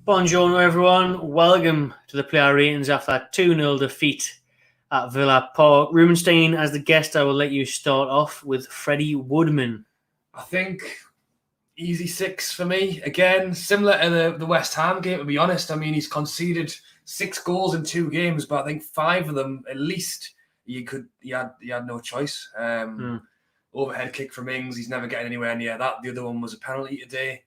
Buongiorno everyone, welcome to the player ratings after that 2-0 defeat at Villa Park. Rubenstein, as the guest, I will let you start off with Freddie Woodman. I think easy 6 for me. Again, similar to the West Ham game, to be honest. I mean, he's conceded 6 goals in 2 games, but I think 5 of them, at least, he had no choice. Overhead kick from Ings, he's never getting anywhere near that. The other one was a penalty today.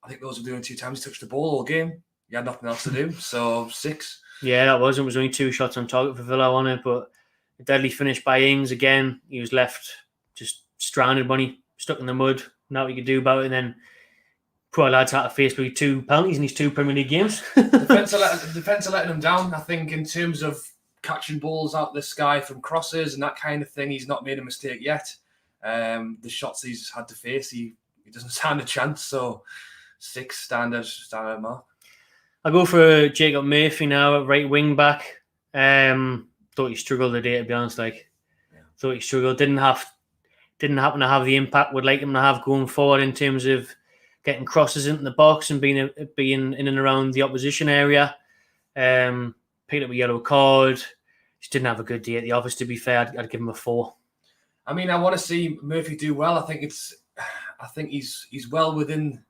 I think those were the only 2 times he touched the ball all game. He had nothing else to do, so 6. Yeah, that was. It was only 2 shots on target for Villa on it, but a deadly finish by Ings again. He was left just stranded when he stuck in the mud. Not what you could do about it. And then poor lads had to face 2 penalties in these 2 Premier League games. Defence are letting him down. I think in terms of catching balls out the sky from crosses and that kind of thing, he's not made a mistake yet. The shots he's had to face, he doesn't stand a chance. So 6 standard mark. I'll go for Jacob Murphy now at right wing back. Thought he struggled today, to be honest. Thought he struggled. Didn't happen to have the impact we'd like him to have going forward in terms of getting crosses into the box and being in and around the opposition area. Picked up a yellow card. Just didn't have a good day at the office, to be fair. I'd give him a 4. I mean, I want to see Murphy do well. I think he's well within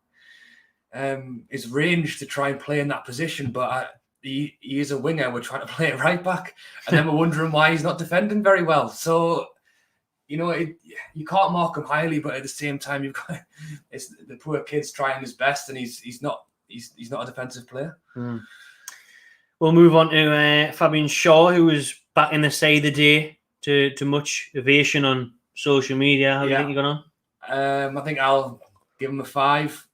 his range to try and play in that position, but he is a winger. We're trying to play it right back, and then we're wondering why he's not defending very well. So, you can't mark him highly, but at the same time, it's the poor kid's trying his best, and he's not a defensive player. We'll move on to Fabian Shaw, who was back in the side the day to much ovation on social media. How do you think he got on? I think I'll give him a 5.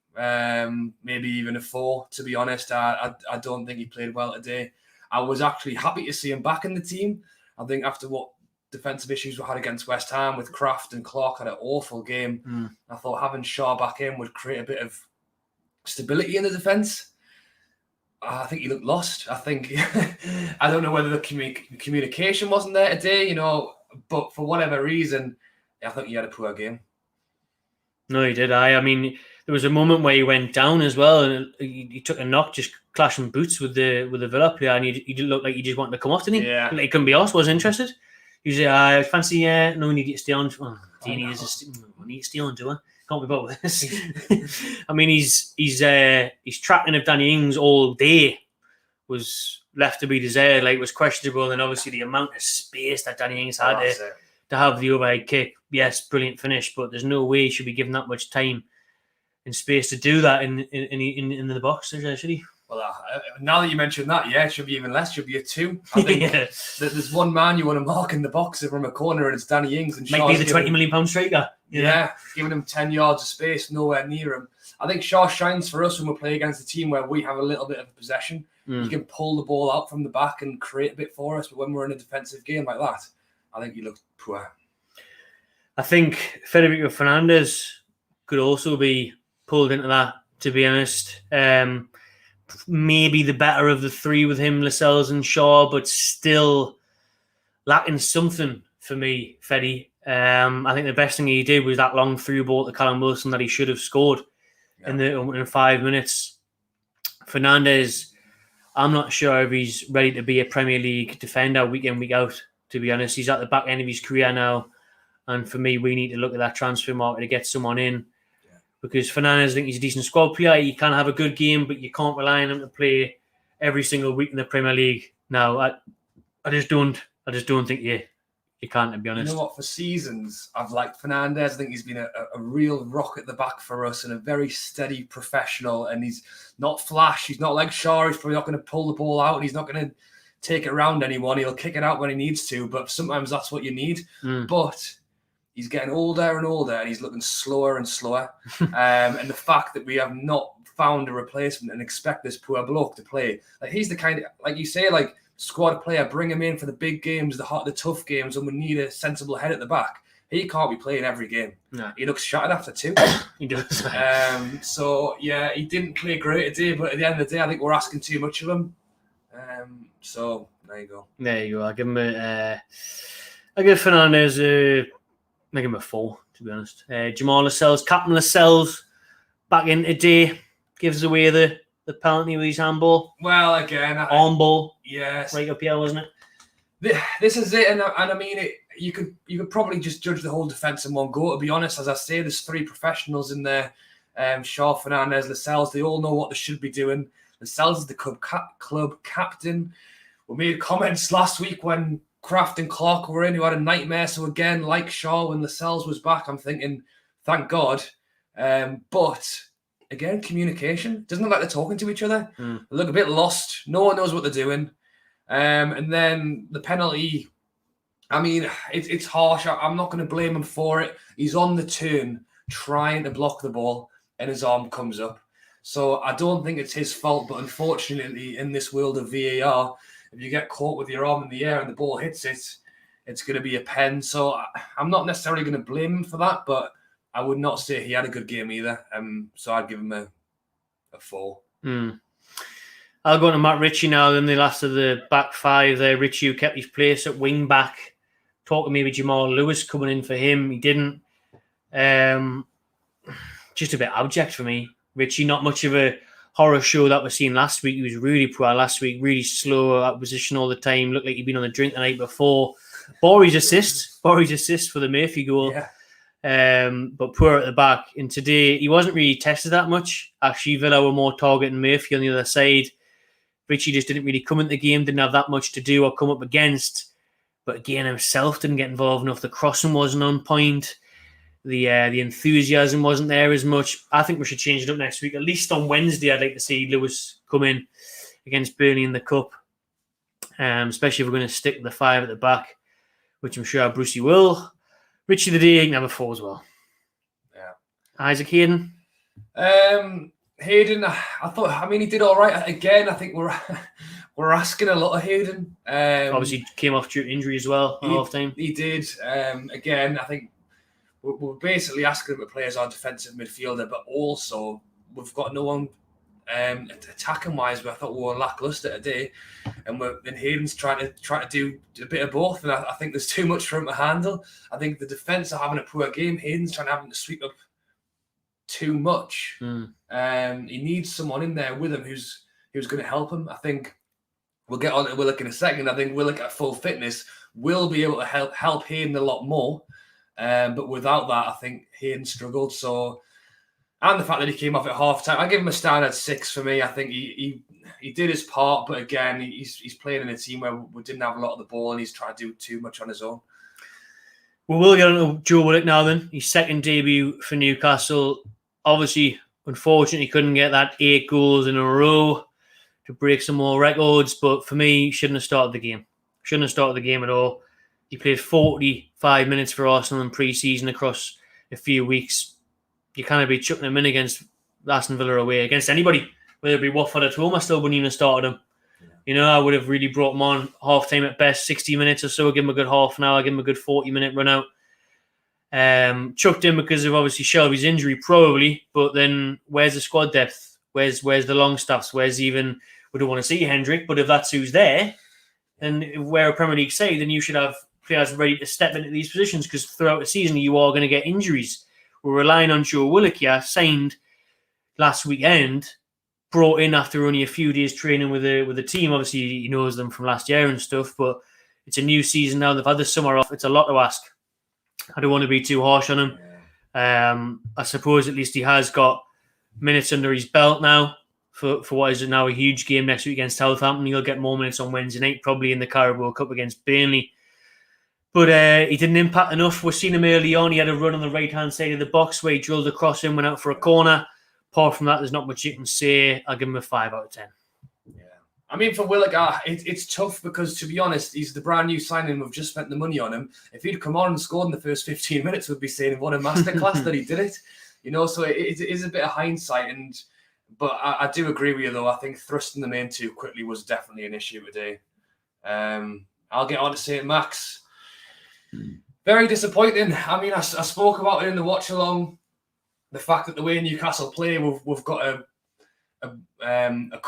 Maybe even a 4, to be honest. I don't think he played well today. I was actually happy to see him back in the team. I think after what defensive issues we had against West Ham with Kraft and Clark had an awful game. I thought having Shaw back in would create a bit of stability in the defence. I think he looked lost. I think I don't know whether the communication wasn't there today, but for whatever reason, I think he had a poor game. No, he did. I mean, there was a moment where he went down as well, and he took a knock, just clashing boots with the Villa player, and he did look like he just wanted to come off, didn't he? Yeah. Like he couldn't be asked, wasn't interested. He said, I fancy, no, we need to stay on. Oh, do you need to stay on, do I? Can't be bothered with this. I mean, he's tracking of Danny Ings all day was left to be desired. Like, was questionable, and obviously the amount of space that Danny Ings had to have the overhead kick. Yes, brilliant finish, but there's no way he should be given that much time and space to do that in the box, should he? Well, now that you mentioned that, it should be even less. Should be a 2. I think there's one man you want to mark in the box from a corner, and it's Danny Ings. And might be the £20 million striker. Giving him 10 yards of space, nowhere near him. I think Shaw shines for us when we play against a team where we have a little bit of possession. He can pull the ball out from the back and create a bit for us. But when we're in a defensive game like that, I think he looked poor. I think Federico Fernandez could also be pulled into that, to be honest. Maybe the better of the 3 with him, Lascelles and Shaw, but still lacking something for me, Feddy. I think the best thing he did was that long through ball to Callum Wilson that he should have scored in 5 minutes. Fernandez, I'm not sure if he's ready to be a Premier League defender week in, week out, to be honest. He's at the back end of his career now. And for me, we need to look at that transfer market to get someone in. Because Fernandez, I think he's a decent squad player. He can have a good game, but you can't rely on him to play every single week in the Premier League. No, I just don't think you can, to be honest. You know what? For seasons, I've liked Fernandez. I think he's been a real rock at the back for us and a very steady professional. And he's not flash. He's not like Shaw. He's probably not going to pull the ball out, and he's not going to take it around anyone. He'll kick it out when he needs to, but sometimes that's what you need. But he's getting older and older, and he's looking slower and slower. And the fact that we have not found a replacement and expect this poor bloke to play, like he's the kind of, like you say, like squad player, bring him in for the big games, the tough games, and we need a sensible head at the back. He can't be playing every game. No. He looks shattered after 2. He does. So he didn't play great today, but at the end of the day, I think we're asking too much of him. So there you go. There you go. I'll give Fernandez make him a 4, to be honest. Jamal Lascelles, Captain Lascelles, back in today, gives away the the penalty with his handball. Well, again, Arm ball. Yes. Right up here, wasn't it? This is it, and I mean, you could probably just judge the whole defence in one go. To be honest, as I say, there's 3 professionals in there. Shaw, Fernandez, Lascelles, they all know what they should be doing. Lascelles is the club captain. We made comments last week when Kraft and Clark were in, who had a nightmare. So again, like Shaw, when Lascelles was back, I'm thinking, thank God. But again, communication. Doesn't look like they're talking to each other. They look a bit lost. No one knows what they're doing. And then the penalty, I mean, it's harsh. I'm not going to blame him for it. He's on the turn trying to block the ball and his arm comes up. So I don't think it's his fault. But unfortunately, in this world of VAR, if you get caught with your arm in the air and the ball hits it, it's going to be a pen. So I'm not necessarily going to blame him for that, but I would not say he had a good game either. So I'd give him a 4. I'll go to Matt Ritchie now. Then the last of the back 5 there. Ritchie, who kept his place at wing back. Talking maybe Jamal Lewis coming in for him. He didn't. Just a bit abject for me. Ritchie, not much of a horror show that we're seeing last week. He was really poor last week, really slow at position all the time. Looked like he'd been on the drink the night before. Borie's assist for the Murphy goal. Yeah. But poor at the back. And today, he wasn't really tested that much. Actually, Villa were more targeting Murphy on the other side. Ritchie just didn't really come into the game, didn't have that much to do or come up against. But again, himself didn't get involved enough. The crossing wasn't on point. The enthusiasm wasn't there as much. I think we should change it up next week. At least on Wednesday, I'd like to see Lewis come in against Burnley in the Cup. Especially if we're going to stick with the 5 at the back, which I'm sure Brucey will. Ritchie the day, number 4 as well. Yeah. Isaac Hayden. Hayden, I mean, he did all right. Again, I think we're asking a lot of Hayden. Obviously came off due to injury as well at half time. He did. Again, I think we're basically asking him to play as our defensive midfielder, but also we've got no one attacking wise. But I thought we were lackluster today, and Hayden's trying to do a bit of both, and I think there's too much for him to handle. I think the defense are having a poor game. Hayden's trying to sweep up too much. He needs someone in there with him who's going to help him. I think we'll get on to Willock in a second. I think Willock at full fitness will be able to help Hayden a lot more. But without that, I think Hayden struggled. So, and the fact that he came off at half time, I give him a standard 6 for me. I think he did his part, but again, he's playing in a team where we didn't have a lot of the ball, and he's trying to do too much on his own. We will get on to Joe Willock now. Then his second debut for Newcastle. Obviously, unfortunately, couldn't get that 8 goals in a row to break some more records. But for me, he shouldn't have started the game. Shouldn't have started the game at all. He played 45 minutes for Arsenal in pre-season across a few weeks. You can't be chucking him in against Aston Villa away. Against anybody, whether it be Watford at home, I still wouldn't even have started him. Yeah. You know, I would have really brought him on half-time at best, 60 minutes or so, give him a good half an hour, give him a good 40-minute run-out. Chucked in because of obviously Shelby's injury, probably, but then where's the squad depth? Where's the long staffs? Where's even, we don't want to see Hendrick, but if that's who's there, then we're a Premier League side, then you should have players ready to step into these positions, because throughout the season you are going to get injuries. We're relying on Joe Willock here, signed last weekend, brought in after only a few days training with the team. Obviously he knows them from last year and stuff, but it's a new season now. They've had the summer off. It's a lot to ask. I don't want to be too harsh on him. I suppose at least he has got minutes under his belt now for what is now a huge game next week against Southampton. He'll get more minutes on Wednesday night, probably in the Carabao Cup against Burnley. But he didn't impact enough. We've seen him early on. He had a run on the right-hand side of the box where he drilled across and went out for a corner. Apart from that, there's not much you can say. I'll give him a 5 out of 10. Yeah. I mean, for Willock, it's tough because, to be honest, he's the brand new signing. We've just spent the money on him. If he'd come on and scored in the first 15 minutes, we'd be saying what a masterclass that he did it. You know, so it is a bit of hindsight. But I do agree with you, though. I think thrusting them in too quickly was definitely an issue today. I'll get on to St. Max. Very disappointing. I mean, I spoke about it in the watch along. The fact that the way Newcastle play, we've got a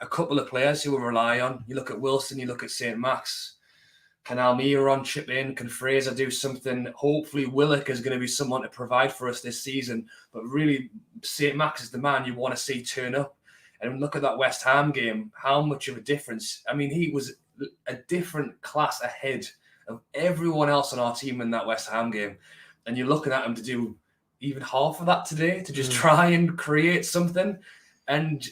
couple of players who we rely on. You look at Wilson, you look at St. Max. Can Almiron chip in? Can Fraser do something? Hopefully, Willock is going to be someone to provide for us this season. But really, St. Max is the man you want to see turn up. And look at that West Ham game, how much of a difference. I mean, he was a different class ahead of everyone else on our team in that West Ham game. And you're looking at him to do even half of that today, to just try and create something. And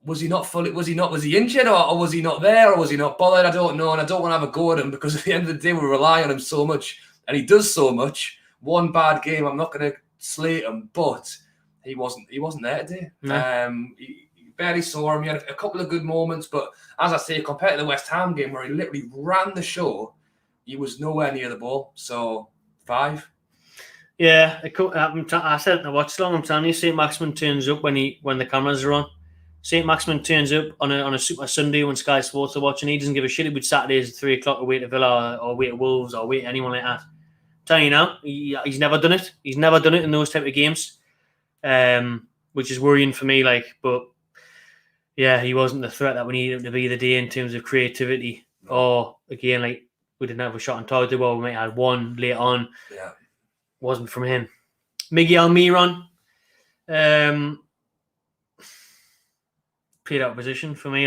was he injured, or was he not there, or was he not bothered? I don't know. And I don't want to have a go at him, because at the end of the day, we rely on him so much, and he does so much. One bad game, I'm not going to slate him, but he wasn't there today. No. He barely saw him. He had a couple of good moments, but as I say, compared to the West Ham game where he literally ran the show, he was nowhere near the ball. So 5. Yeah, I said it in the watch along. I'm telling you, St. Maximin turns up when the cameras are on. St. Maximin turns up on a Super Sunday when Sky Sports are watching. He doesn't give a shit about Saturdays at 3 o'clock away to Villa or away to Wolves or away to anyone like that. I'm telling you now, he's never done it. He's never done it in those type of games, which is worrying for me. But yeah, he wasn't the threat that we needed him to be the day in terms of creativity. Or again, we didn't have a shot on target. Well, we might have had one late on. Yeah. Wasn't from him. Miguel Almiron played out of position for me.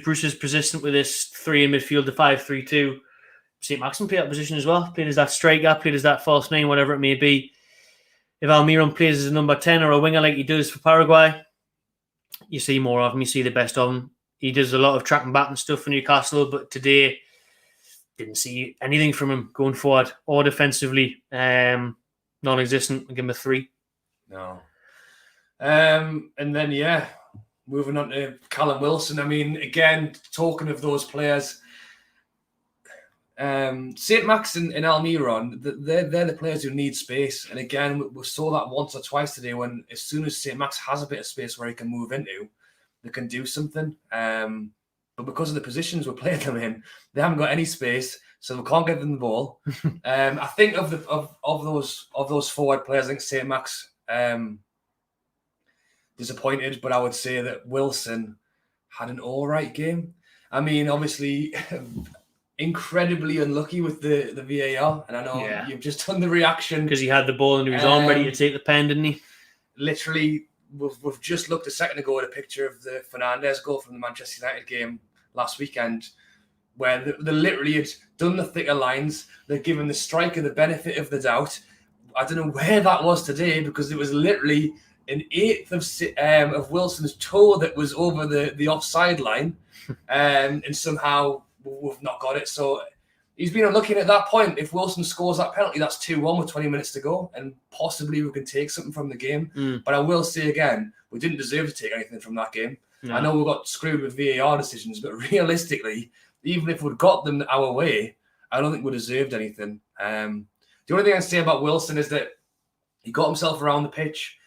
Bruce is persistent with this 3 in midfield, the 5-3-2. St. Maximin played out of position as well. Played as that striker, played as that false 9, whatever it may be. If Almiron plays as a number 10 or a winger like he does for Paraguay, you see more of him. You see the best of him. He does a lot of tracking back and stuff for Newcastle, but today didn't see anything from him going forward or defensively. Non-existent. I'll give him a 3. No. And then, moving on to Callum Wilson. I mean, again, talking of those players, St. Max and Almiron, they're the players who need space. And again, we saw that once or twice today when as soon as St. Max has a bit of space where he can move into, they can do something. But because of the positions we're playing them in, they haven't got any space, so we can't give them the ball. I think of those forward players, I think St. Max disappointed, but I would say that Wilson had an all right game. I mean, obviously, incredibly unlucky with the VAR, and I know you've just done the reaction because he had the ball under his arm ready to take the pen, didn't he? Literally. We've just looked a second ago at a picture of the Fernandes goal from the Manchester United game last weekend, where they literally had done the thicker lines. They're given the striker the benefit of the doubt. I don't know where that was today, because it was literally an 1/8 of Wilson's toe that was over the offside line, and somehow we've not got it. So he's been unlucky at that point. If Wilson scores that penalty, that's 2-1 with 20 minutes to go, and possibly we can take something from the game. But I will say again, we didn't deserve to take anything from that game. No. I know we got screwed with VAR decisions, but realistically, even if we'd got them our way, I don't think we deserved anything. The only thing I'd say about Wilson is that he got himself around the pitch.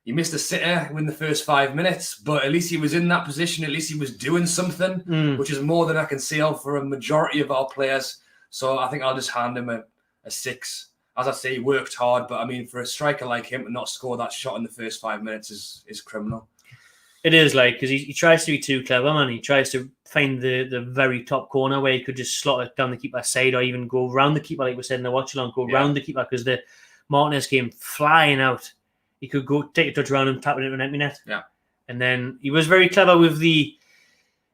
He missed a sitter in the first 5 minutes, but at least he was in that position. At least he was doing something, which is more than I can say for a majority of our players. So I think I'll just hand him a 6. As I say, he worked hard, but I mean, for a striker like him to not score that shot in the first 5 minutes is criminal. It is, because he tries to be too clever, man. He tries to find the very top corner where he could just slot it down the keeper's side, or even go round the keeper, like we said in the watch-along, round the keeper, because the Martinez came flying out. He could go take a touch around him, tap it into an empty net. Yeah. And then he was very clever with the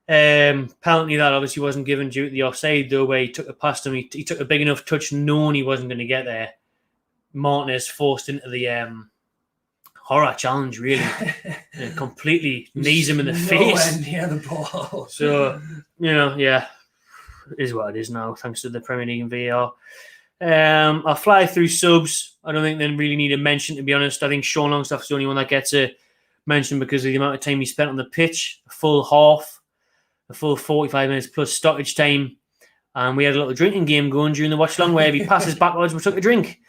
penalty that obviously wasn't given due to the offside, though, where he took it past him. He took a big enough touch knowing he wasn't going to get there. Martinez forced into the horror challenge, really. And completely knees him in the face. Near the ball. So, it is what it is now, thanks to the Premier League and VAR. I'll fly through subs. I don't think they really need a mention, to be honest. I think Sean Longstaff's the only one that gets a mention because of the amount of time he spent on the pitch, a full half, a full 45 minutes plus stoppage time. And we had a little drinking game going during the watch-along where if he passes backwards, we took a drink.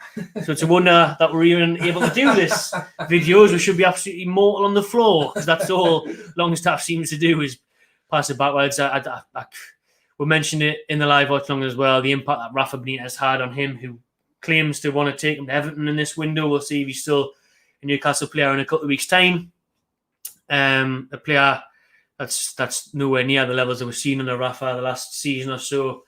So it's a wonder that we're even able to do this. Videos, we should be absolutely mortal on the floor, because that's all Longstaff seems to do is pass it backwards. We mentioned it in the live watch-along as well, the impact that Rafa Benitez had on him, who claims to want to take him to Everton in this window. We'll see if he's still a Newcastle player in a couple of weeks' time. A player that's nowhere near the levels that we've seen under Rafa the last season or so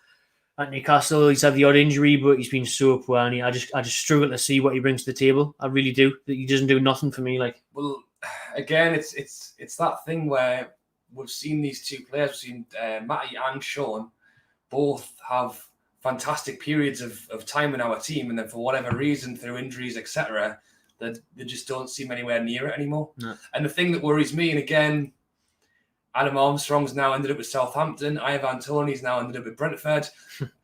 at Newcastle. He's had the odd injury, but he's been so poor, and I just struggle to see what he brings to the table. I really do. He doesn't do nothing for me. Well, again, it's that thing where we've seen these two players, we've seen Matty and Sean, both have fantastic periods of time in our team, and then for whatever reason, through injuries, etc., they just don't seem anywhere near it anymore. No. And the thing that worries me, and again, Adam Armstrong's now ended up with Southampton, Ivan Toney's now ended up with Brentford.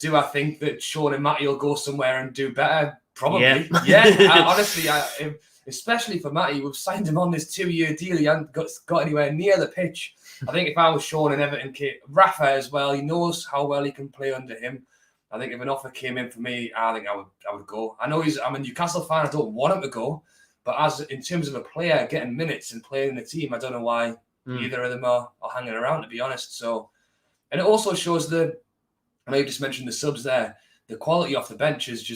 Do I think that Sean and Matty will go somewhere and do better? Probably. Yeah. Honestly, especially for Matty, we've signed him on this 2-year deal. He hasn't got anywhere near the pitch. I think if I was Sean and Everton, Rafa as well, he knows how well he can play under him. I think if an offer came in for me, I think I would go. I know I'm a Newcastle fan. I don't want him to go, but as in terms of a player getting minutes and playing in the team, I don't know why either of them are hanging around, to be honest. So, and it also shows I know you just mentioned the subs there. The quality off the bench is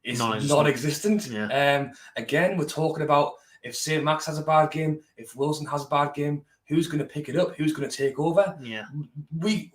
non-existent. Yeah. Again, we're talking about if St. Max has a bad game, if Wilson has a bad game, who's going to pick it up? Who's going to take over? Yeah, we'd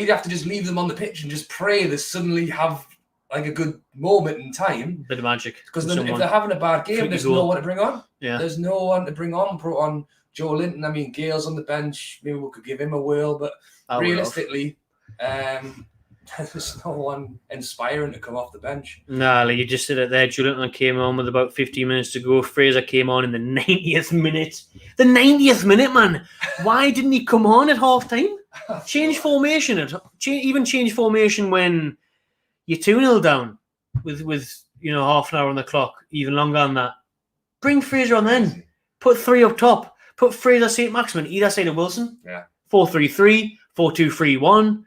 have to just leave them on the pitch and just pray they suddenly have like a good moment in time. Bit of magic. Because then if they're having a bad game, there's no one to bring on. Yeah, there's no one to bring on. Brought on Joe Linton. I mean, Gale's on the bench. Maybe we could give him a whirl, but realistically, there's no one inspiring to come off the bench. Nah, like you just said it there. Joe Linton came on with about 15 minutes to go. Fraser came on in the 90th minute. The 90th minute, man. Why didn't he come on at half time? Change formation. Even change formation when you're 2-0 down with half an hour on the clock, even longer than that. Bring Fraser on then. Put 3 up top. Put Fraser, St. Maximin, either side of Wilson. Yeah. 4-3-3, 4-2-3-1.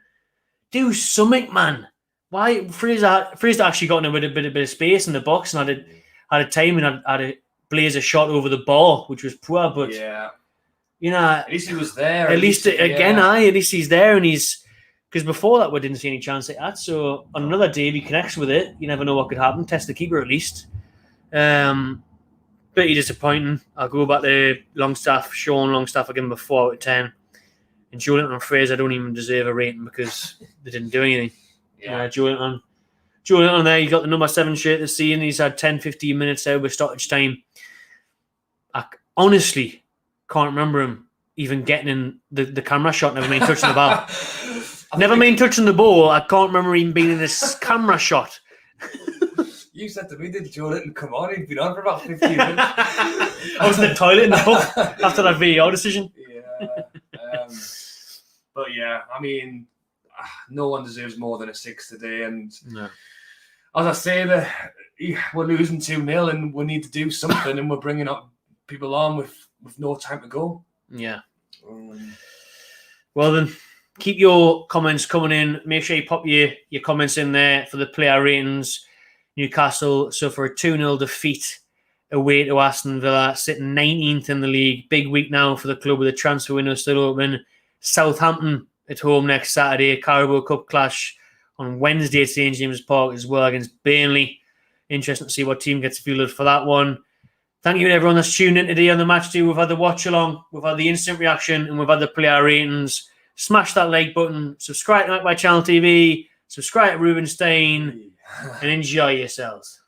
Do something, man. Why Fraser actually got in a bit of space in the box and had a time and had a blaze a shot over the ball, which was poor, but at least he was there. At least he's there, and because before that we didn't see any chance at that. So on another day, if he connects with it, you never know what could happen. Test the keeper at least. Pretty disappointing. I'll go back to Longstaff. Sean Longstaff, I give him a 4 out of 10. And Joe Linton and Fraser don't even deserve a rating because they didn't do anything. Yeah, Joe Linton there, he got the number 7 shirt this season. He's had 10-15 minutes out with stoppage time. I honestly can't remember him even getting in the camera shot, never mind touching the ball. Never mind touching the ball. I can't remember even being in this camera shot. You said to me, did Joe Linton come on? He'd been on for about 15 minutes. I was in the toilet in the pub after that VAR decision. Yeah. But yeah, I mean, no one deserves more than a 6 today. And as I say, we're losing 2-0 and we need to do something, and we're bringing up people on with no time to go. Yeah. Well then, keep your comments coming in. Make sure you pop your comments in there for the player ratings. Newcastle suffer a 2-0 defeat away to Aston Villa, sitting 19th in the league. Big week now for the club with the transfer window still open. Southampton at home next Saturday. Carabao Cup clash on Wednesday at St James Park as well against Burnley. Interesting to see what team gets fielded for that one. Thank you to everyone that's tuned in today on the match day. We've had the watch along, we've had the instant reaction, and we've had the player ratings. Smash that like button, subscribe to My Channel TV, subscribe to Rubenstein, and enjoy yourselves.